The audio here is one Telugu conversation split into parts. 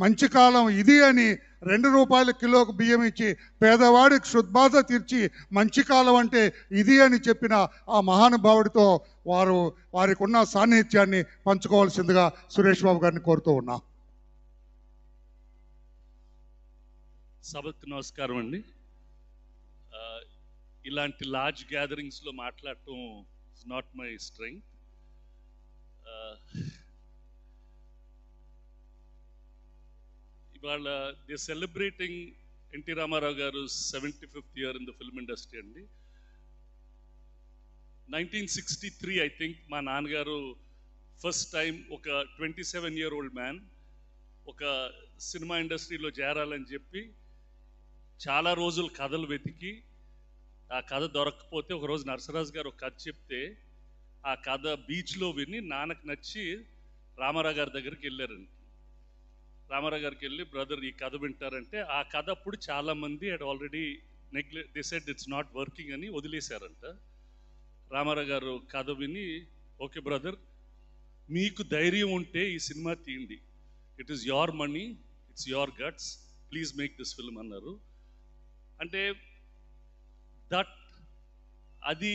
మంచి కాలం ఇది అని 2 రూపాయల కిలోకు బియ్యం ఇచ్చి పేదవాడికి క్షుద్బాధ తీర్చి మంచి కాలం అంటే ఇది అని చెప్పిన ఆ మహానుభావుడితో వారికి ఉన్న సాన్నిధ్యాన్ని పంచుకోవాల్సిందిగా సురేష్ బాబు గారిని కోరుతూ ఉన్నా. సభకు నమస్కారం అండి. ఇలాంటి లార్జ్ గ్యాదరింగ్స్లో మాట్లాడటం ఇస్ నాట్ మై స్ట్రెంగ్త్. ఇవాళ దే సెలబ్రేటింగ్ ఎన్టీ రామారావు గారు 75th year in the film industry అండి. 1963 ఐ థింక్ మా నాన్నగారు ఫస్ట్ టైం ఒక 27-year-old మ్యాన్ ఒక సినిమా ఇండస్ట్రీలో చేరాలని చెప్పి చాలా రోజులు కథలు వెతికి ఆ కథ దొరకకపోతే ఒకరోజు నరసరాజు గారు ఒక కథ చెప్తే ఆ కథ బీచ్లో విని నాన్నకు నచ్చి రామారావు గారి దగ్గరికి వెళ్ళారండి. రామారావు గారికి వెళ్ళి బ్రదర్ ఈ కథ వింటారంటే ఆ కథ అప్పుడు చాలామంది అడ్ already they said it's not working అని వదిలేశారంట. రామారావు గారు కథ విని ఓకే బ్రదర్ మీకు ధైర్యం ఉంటే ఈ సినిమా తీయండి, it is your money, it's your guts, please make this film అన్నారు. అంటే అది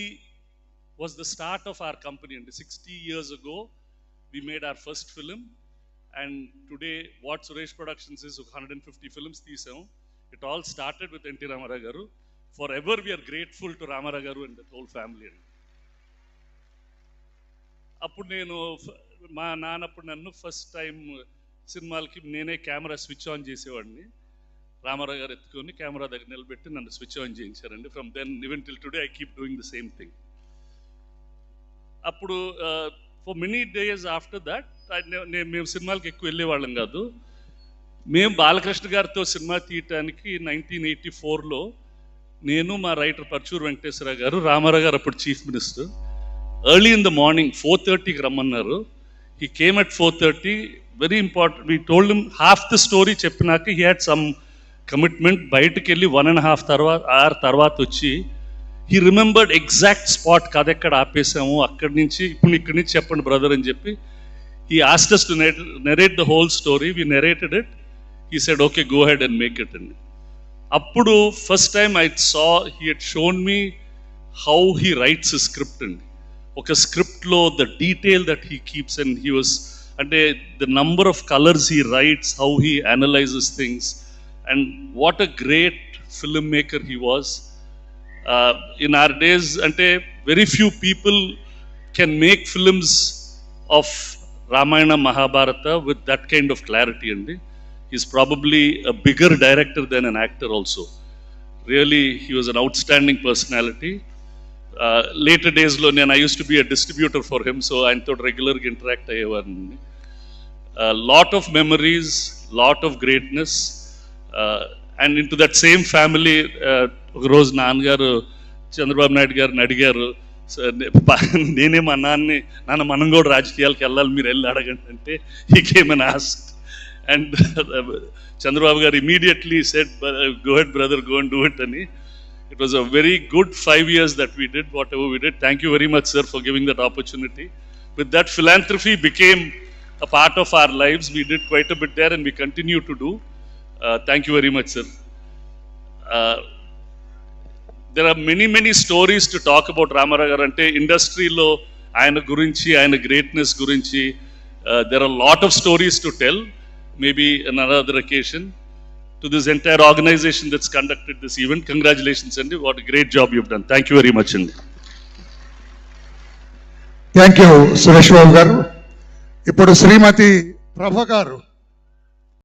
was the start of our company అండి. 60 years ago we made our first film and today what Suresh Productions is 150 films తీసాం. It all started with NT Ramarao garu. Forever we are grateful to Ramarao garu and the whole family. అప్పుడు నేను మా నాన్నప్పుడు నన్ను ఫస్ట్ టైం సినిమాలకి నేనే కెమెరా స్విచ్ ఆన్ చేసేవాడిని. రామారావు గారు ఎత్తుకొని కెమెరా దగ్గర నిలబెట్టి నన్ను స్విచ్ ఆన్ చేయించారండి. From then even till today I keep doing the same thing. అప్పుడు for many days after that మేము సినిమాలకు ఎక్కువ వెళ్ళేవాళ్ళం కాదు. మేము బాలకృష్ణ గారితో సినిమా తీయటానికి 1984లో నేను మా రైటర్ పర్చూరు వెంకటేశ్వర గారు, రామారావు గారు అప్పుడు chief minister, early in the morning 4:30కి రమ్మన్నారు. He came at 4:30. Very important, we told him half the story చెప్పినాక హీ హ్యాడ్ సమ్ కమిట్మెంట్. బయటకు వెళ్ళి 1.5 hour తర్వాత వచ్చి హీ రిమెంబర్డ్ ఎగ్జాక్ట్ స్పాట్, కథ ఎక్కడ ఆపేసాము, అక్కడి నుంచి ఇప్పుడు ఇక్కడి నుంచి చెప్పండి బ్రదర్ అని చెప్పి he asked us to narrate the whole story. We narrated it. He said okay go ahead and make it అండి. అప్పుడు first time I saw he had shown me how he writes script అండి. ఒక స్క్రిప్ట్లో the detail that he keeps and he was అంటే the number of colours he writes, how he analyses things and what a great filmmaker he was. In our days ante very few people can make films of Ramayana Mahabharata with that kind of clarity andi. He's probably a bigger director than an actor also. Really he was an outstanding personality. Later days lo I used to be a distributor for him, so I thought regular interact ayyevarni. Lot of memories, lot of greatness. And into that same family ఒక రోజు నాన్నగారు చంద్రబాబు నాయుడు గారిని అడిగారు, నేనే మా నాన్న మనం కూడా రాజకీయాలకు వెళ్ళాలి మీరు వెళ్ళి అడగండి అంటే he came and asked and Chandrababu garu immediately said go head brother go and do it అని. It was a very good 5 years that we did whatever we did. Thank you very much sir for giving that opportunity. With that philanthropy became a part of our lives. We did quite a bit there and we continue to do. Thank you very much sir. There are many stories to talk about Ramarao garu ante industry lo ayana gurinchi ayana greatness gurinchi there are a lot of stories to tell, maybe another occasion. To this entire organization that's conducted this event, congratulations andi, what a great job you've done. Thank you very much andi. Thank you Suresh Babu garu. Ippudu Srimati Prabha garu